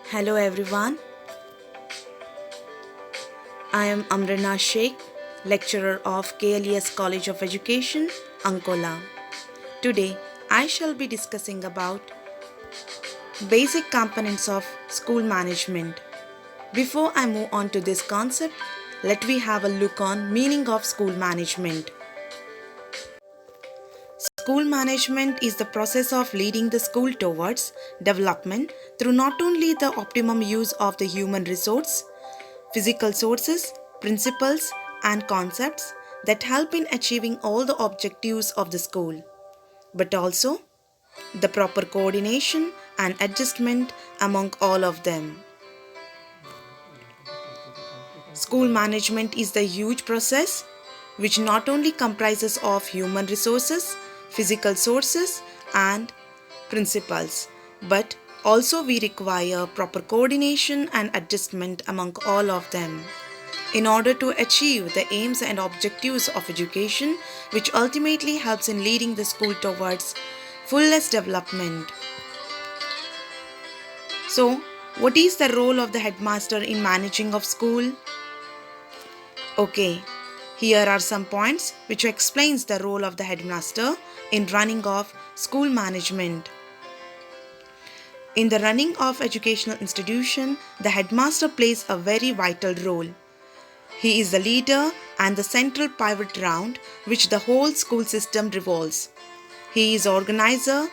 Hello everyone, I am Amreenaz Shaikh, lecturer of KLES College of Education, Ankola. Today, I shall be discussing about basic components of school management. Before I move on to this concept, let me have a look on meaning of school management. School management is the process of leading the school towards development through not only the optimum use of the human resource, physical sources, principles, and concepts that help in achieving all the objectives of the school, but also the proper coordination and adjustment among all of them. School management is the huge process which not only comprises of human resources, physical sources and principles, but also we require proper coordination and adjustment among all of them in order to achieve the aims and objectives of education, which ultimately helps in leading the school towards fullest development. So, what is the role of the headmaster in managing of school? Okay, here are some points which explains the role of the headmaster in running of school management. In the running of educational institution, the headmaster plays a very vital role. He is the leader and the central pivot round which the whole school system revolves. He is organizer,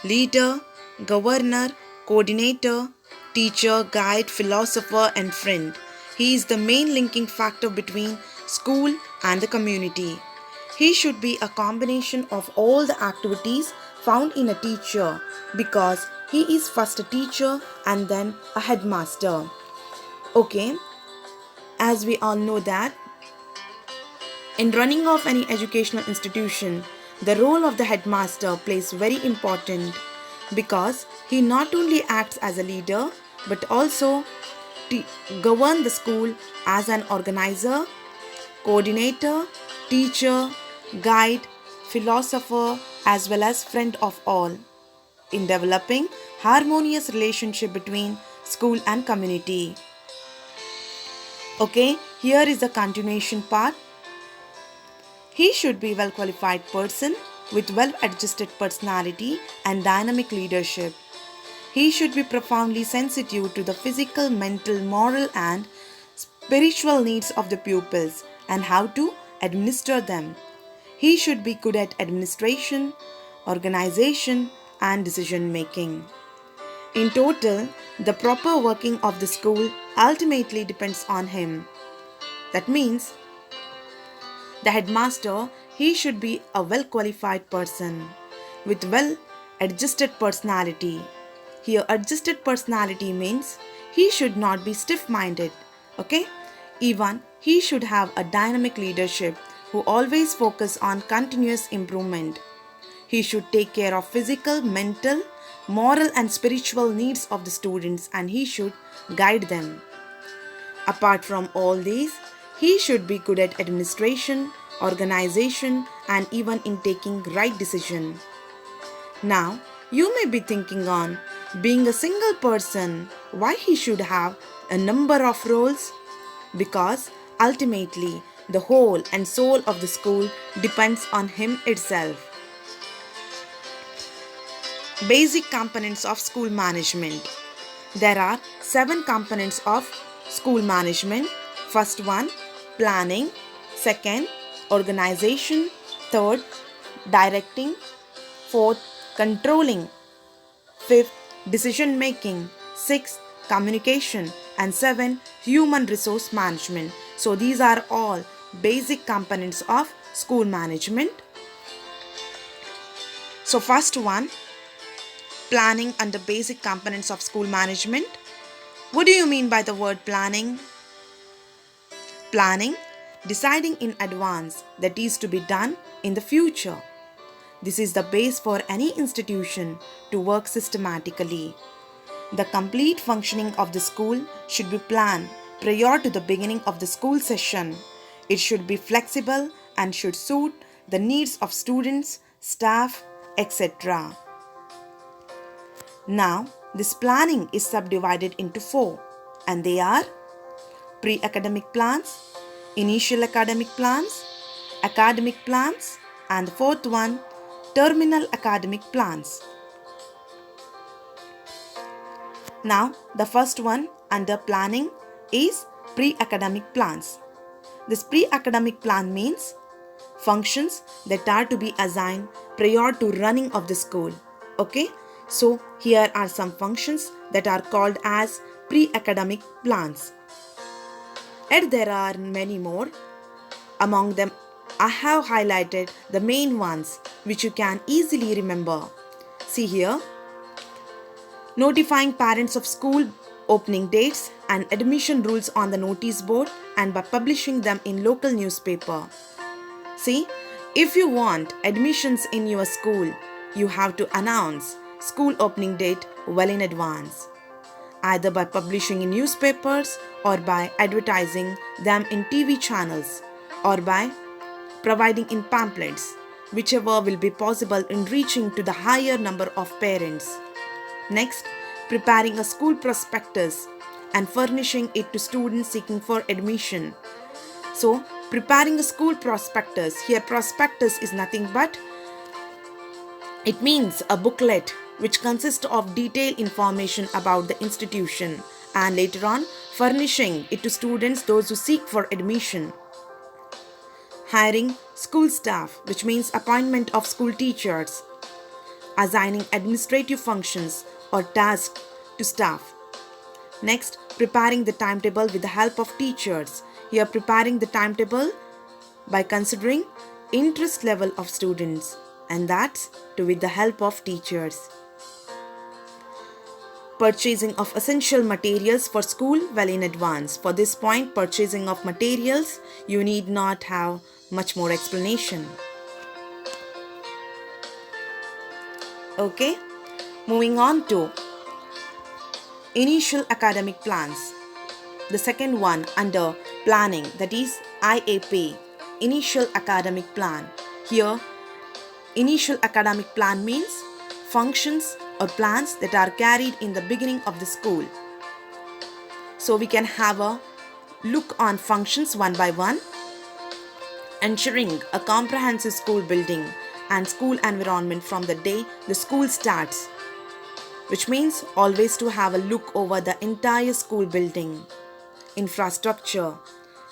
leader, governor, coordinator, teacher, guide, philosopher and friend. He is the main linking factor between school and the community. He should be a combination of all the activities found in a teacher because he is first a teacher and then a headmaster. Okay, as we all know that in running of any educational institution, the role of the headmaster plays very important because he not only acts as a leader but also govern the school as an organizer, coordinator, teacher, guide, philosopher as well as friend of all in developing harmonious relationship between school and community. Okay, here is the continuation part. He should be well qualified person with well adjusted personality and dynamic leadership. He should be profoundly sensitive to the physical, mental, moral and spiritual needs of the pupils and how to administer them. He should be good at administration, organization and decision making. In total, the proper working of the school ultimately depends on him. That means the headmaster, he should be a well qualified person with well adjusted personality. Here adjusted personality means he should not be stiff minded. Okay? Even he should have a dynamic leadership who always focus on continuous improvement. He should take care of physical, mental, moral and spiritual needs of the students and he should guide them. Apart from all these, he should be good at administration, organization and even in taking right decision. Now, you may be thinking on being a single person, why he should have a number of roles? Because ultimately, the whole and soul of the school depends on him itself. Basic components of school management. There are 7 components of school management. First one, planning. Second, organization. Third, directing. Fourth, controlling. Fifth, decision making. Sixth, communication. And 7, human resource management. So these are all basic components of school management. So first one, planning under basic components of school management. What do you mean by the word planning? Planning, deciding in advance that is to be done in the future. This is the base for any institution to work systematically. The complete functioning of the school should be planned prior to the beginning of the school session. It should be flexible and should suit the needs of students, staff, etc. Now, This planning is subdivided into four, and they are pre-academic plans, initial academic plans, academic plans, and the fourth one, terminal academic plans. Now, the first one under planning is pre-academic plans. This pre-academic plan means functions that are to be assigned prior to running of the school. Okay, so here are some functions that are called as pre-academic plans. And there are many more. Among them, I have highlighted the main ones which you can easily remember. See here. Notifying parents of school opening dates and admission rules on the notice board and by publishing them in local newspaper. See, if you want admissions in your school, you have to announce school opening date well in advance, either by publishing in newspapers or by advertising them in TV channels or by providing in pamphlets, whichever will be possible in reaching to the higher number of parents. Next, preparing a school prospectus and furnishing it to students seeking for admission. So, preparing a school prospectus. Here, prospectus is nothing but it means a booklet which consists of detailed information about the institution and later on furnishing it to students, those who seek for admission. Hiring school staff, which means appointment of school teachers. Assigning administrative functions or tasks to staff. Next, preparing the timetable with the help of teachers. Here, preparing the timetable by considering interest level of students, and that's with the help of teachers. Purchasing of essential materials for school well in advance. For this point, purchasing of materials, you need not have much more explanation. Okay, moving on to initial academic plans. The second one under planning, that is IAP, initial academic plan. Here, initial academic plan means functions or plans that are carried in the beginning of the school. So we can have a look on functions one by one. Ensuring a comprehensive school building and school environment from the day the school starts, which means always to have a look over the entire school building, infrastructure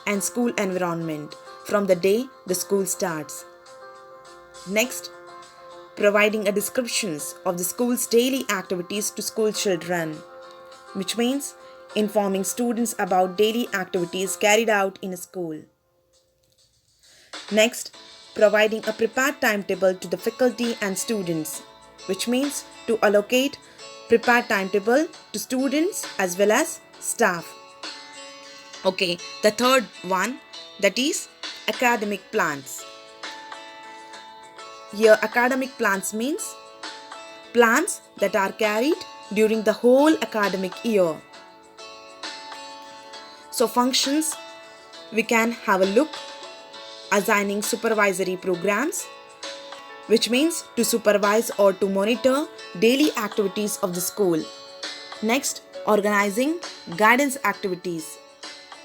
and school environment from the day the school starts. Next, providing a descriptions of the school's daily activities to school children, which means informing students about daily activities carried out in a school. Next, providing a prepared timetable to the faculty and students, which means to allocate prepared timetable to students as well as staff. Okay, the third one, that is academic plans. Here, academic plans means plans that are carried during the whole academic year. So functions, we can have a look. Assigning supervisory programs, which means to supervise or to monitor daily activities of the school. Next, organizing guidance activities.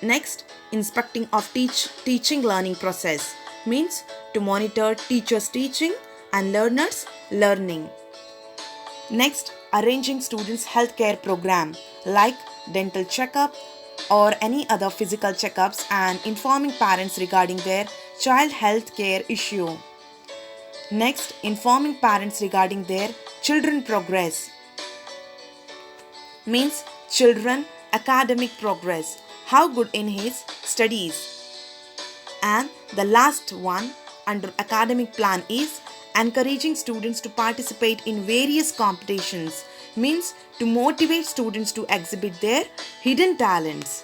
Next, inspecting of teaching learning process, means to monitor teachers teaching and learners learning. Next, arranging students' healthcare program like dental checkup or any other physical checkups and informing parents regarding their child health care issue. Next, informing parents regarding their children progress, means children academic progress, how good in his studies. And the last one under academic plan is encouraging students to participate in various competitions, means to motivate students to exhibit their hidden talents.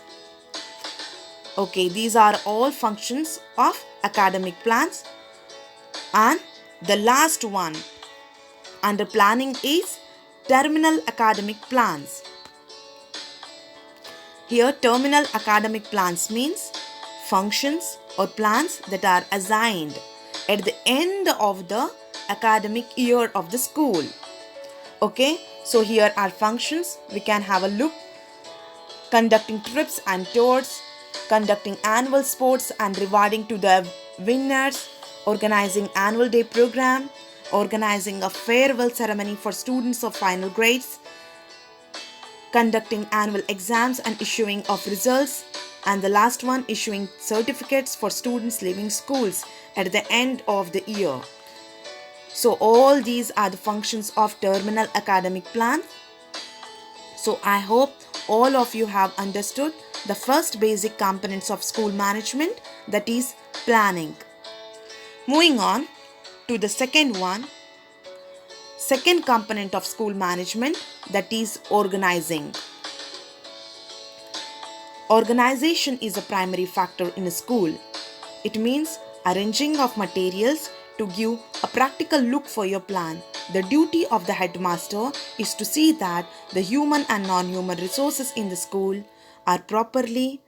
Okay, these are all functions of academic plans. And the last one under planning is terminal academic plans. Here, terminal academic plans means functions or plans that are assigned at the end of the academic year of the school. Okay, So here are functions. We can have a look. Conducting trips and tours, conducting annual sports and rewarding to the winners, organizing annual day program, organizing a farewell ceremony for students of final grades, conducting annual exams and issuing of results, and the last one, issuing certificates for students leaving schools at the end of the year. So all these are the functions of terminal academic plan. So I hope all of you have understood the first basic components of school management, that is planning. Moving on to the second component of school management, that is organizing. Organization is a primary factor in a school. It means arranging of materials to give a practical look for your plan. The duty of the headmaster is to see that the human and non-human resources in the school are properly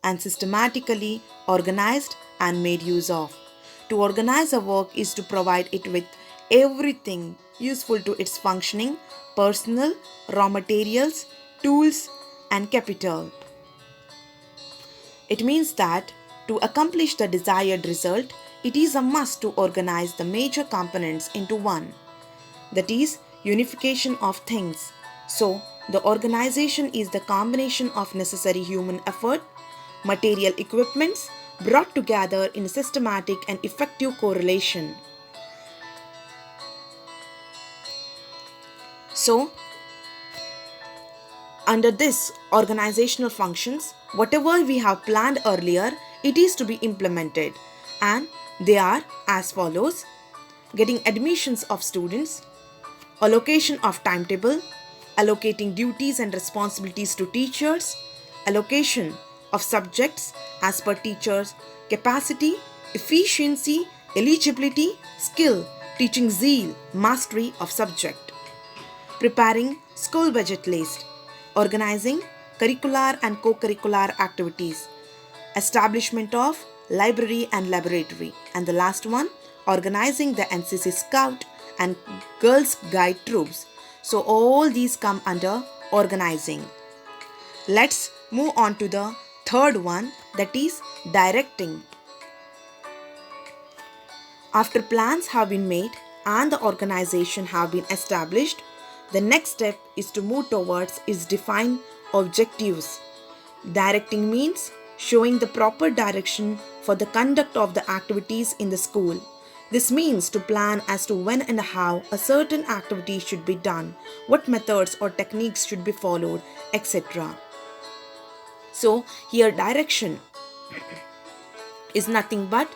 and systematically organized and made use of. To organize a work is to provide it with everything useful to its functioning, personnel, raw materials, tools, and capital. It means that to accomplish the desired result, it is a must to organize the major components into one, that is, unification of things. So, the organization is the combination of necessary human effort, material equipments brought together in systematic and effective correlation. So, under this organizational functions, whatever we have planned earlier, it is to be implemented, and they are as follows: getting admissions of students, allocation of timetable, allocating duties and responsibilities to teachers, allocation of subjects as per teachers' capacity, efficiency, eligibility, skill, teaching zeal, mastery of subject, preparing school budget list, organizing curricular and co-curricular activities, establishment of library and laboratory, and the last one, organizing the NCC Scout and Girls Guide troops. So all these come under organizing. Let's move on to the third one, that is directing. After plans have been made and the organization have been established, the next step is to move towards its defined objectives. Directing means showing the proper direction for the conduct of the activities in the school. This means to plan as to when and how a certain activity should be done, what methods or techniques should be followed, etc. So here direction is nothing but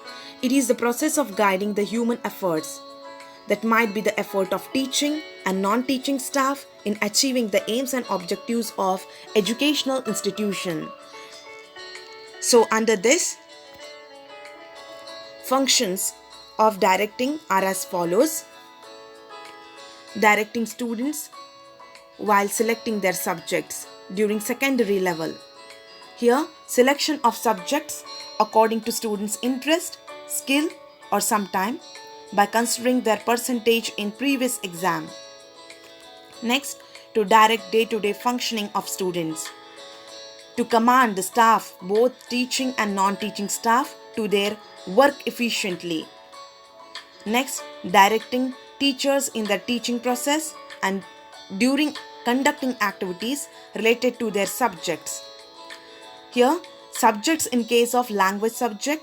it is the process of guiding the human efforts. That might be the effort of teaching and non-teaching staff in achieving the aims and objectives of educational institution. So under this, functions of directing are as follows: directing students while selecting their subjects during secondary level. Here, selection of subjects according to students' interest, skill, or sometime by considering their percentage in previous exam. Next, to direct day-to-day functioning of students. To command the staff, both teaching and non-teaching staff, to their work efficiently. Next, directing teachers in their teaching process and during conducting activities related to their subjects. Here, subjects in case of language subject,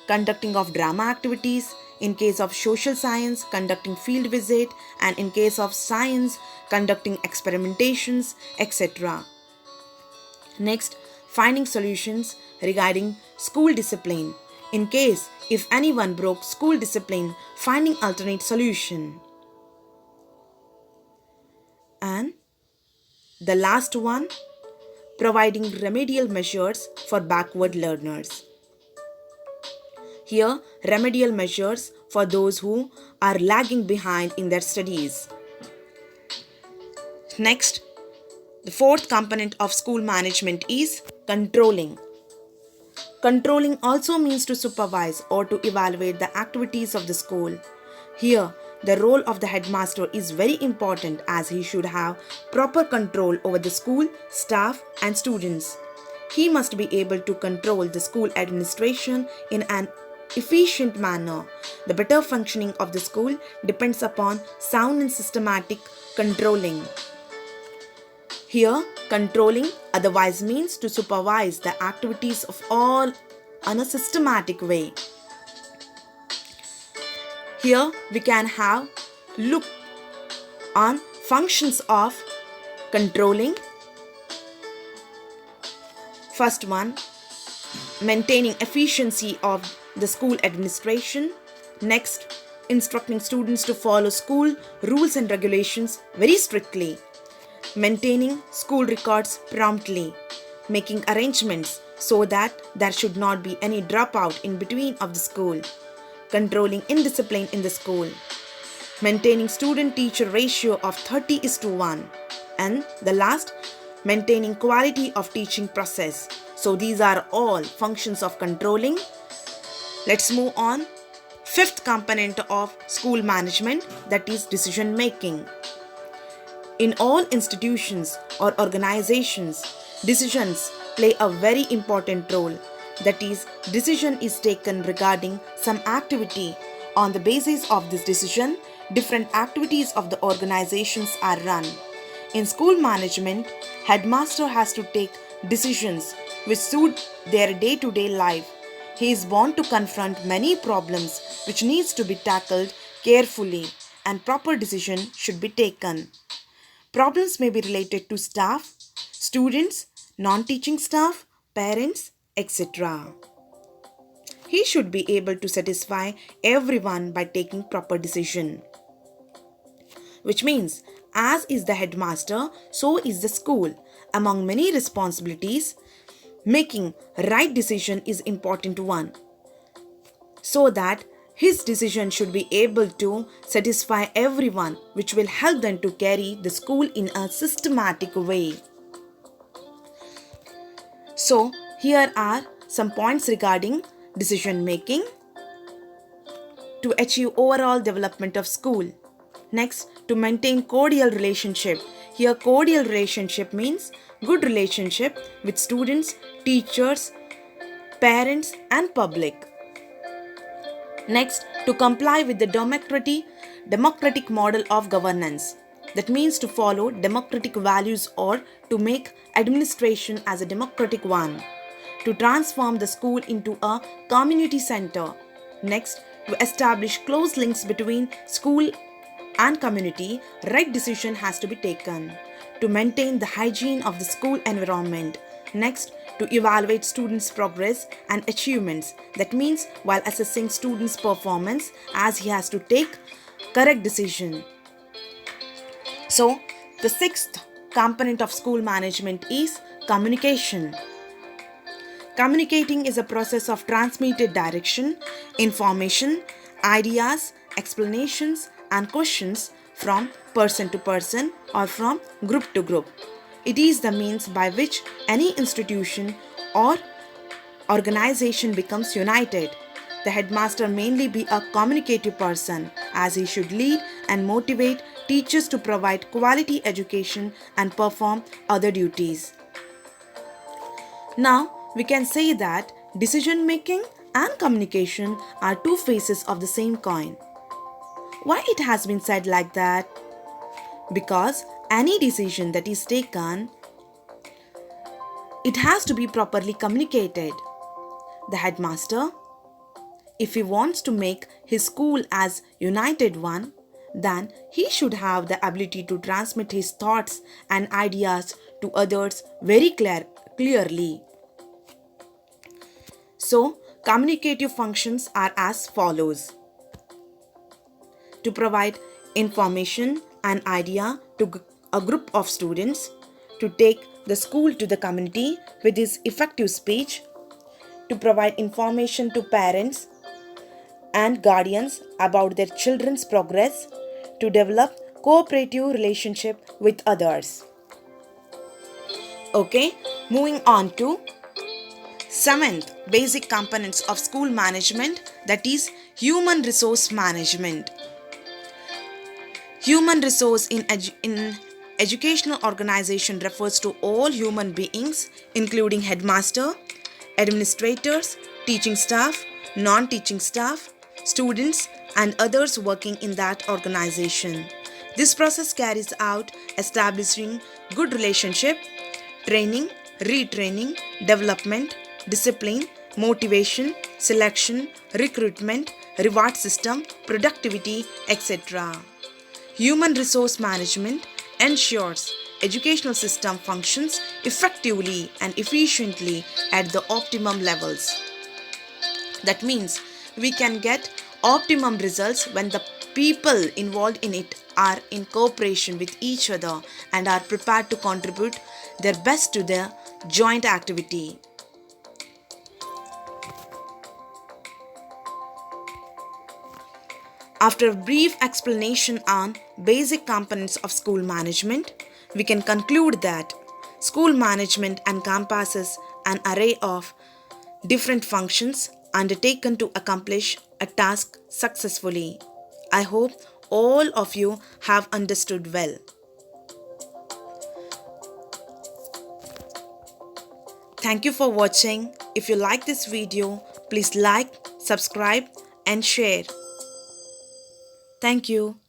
conducting of drama activities, in case of social science, conducting field visit, and in case of science, conducting experimentations, etc. Next, finding solutions regarding school discipline. In case if anyone broke school discipline, finding alternate solution. And the last one, providing remedial measures for backward learners. Here, remedial measures for those who are lagging behind in their studies. Next, the fourth component of school management is controlling. Controlling also means to supervise or to evaluate the activities of the school. Here, the role of the headmaster is very important as he should have proper control over the school, staff and students. He must be able to control the school administration in an efficient manner. The better functioning of the school depends upon sound and systematic controlling. Here, controlling otherwise means to supervise the activities of all in a systematic way. Here we can have look on functions of controlling. First one, maintaining efficiency of the school administration. Next, instructing students to follow school rules and regulations very strictly. Maintaining school records promptly. Making arrangements so that there should not be any dropout in between of the school. Controlling indiscipline in the school. Maintaining student-teacher ratio of 30:1. And the last, maintaining quality of teaching process. So these are all functions of controlling. Let's move on. Fifth component of school management, that is decision making. In all institutions or organizations, decisions play a very important role. That is, decision is taken regarding some activity. On the basis of this decision, different activities of the organizations are run. In school management, headmaster has to take decisions which suit their day-to-day life. He is bound to confront many problems which needs to be tackled carefully and proper decision should be taken. Problems may be related to staff, students, non-teaching staff, parents, etc. He should be able to satisfy everyone by taking proper decision. Which means, as is the headmaster, so is the school. Among many responsibilities, making right decision is important one. So that his decision should be able to satisfy everyone, which will help them to carry the school in a systematic way. So, here are some points regarding decision making to achieve overall development of school. Next, to maintain cordial relationship. Here, cordial relationship means good relationship with students, teachers, parents and public. Next, to comply with the democratic model of governance. That means to follow democratic values or to make administration as a democratic one. To transform the school into a community center. Next, to establish close links between school and community, right decision has to be taken. To maintain the hygiene of the school environment. Next, to evaluate students' progress and achievements. That means while assessing students' performance, as he has to take correct decision. So, the sixth component of school management is communication. Communicating is a process of transmitted direction, information, ideas, explanations and questions from person to person or from group to group. It is the means by which any institution or organization becomes united. The headmaster mainly be a communicative person as he should lead and motivate teachers to provide quality education and perform other duties. Now, we can say that decision making and communication are two faces of the same coin. Why it has been said like that? Because any decision that is taken, it has to be properly communicated. The headmaster, if he wants to make his school as united one, then he should have the ability to transmit his thoughts and ideas to others very clearly. So, communicative functions are as follows. To provide information and idea to a group of students, to take the school to the community with his effective speech, to provide information to parents and guardians about their children's progress, to develop cooperative relationship with others. Okay, moving on to seventh basic components of school management, that is human resource management. Human resource in educational organization refers to all human beings, including headmaster, administrators, teaching staff, non-teaching staff, students, and others working in that organization. This process carries out establishing good relationship, training, retraining, development, discipline, motivation, selection, recruitment, reward system, productivity, etc. Human resource management ensures educational system functions effectively and efficiently at the optimum levels. That means we can get optimum results when the people involved in it are in cooperation with each other and are prepared to contribute their best to the joint activity. After a brief explanation on basic components of school management, we can conclude that school management encompasses an array of different functions undertaken to accomplish a task successfully. I hope all of you have understood well. Thank you for watching. If you like this video, please like, subscribe and share. Thank you.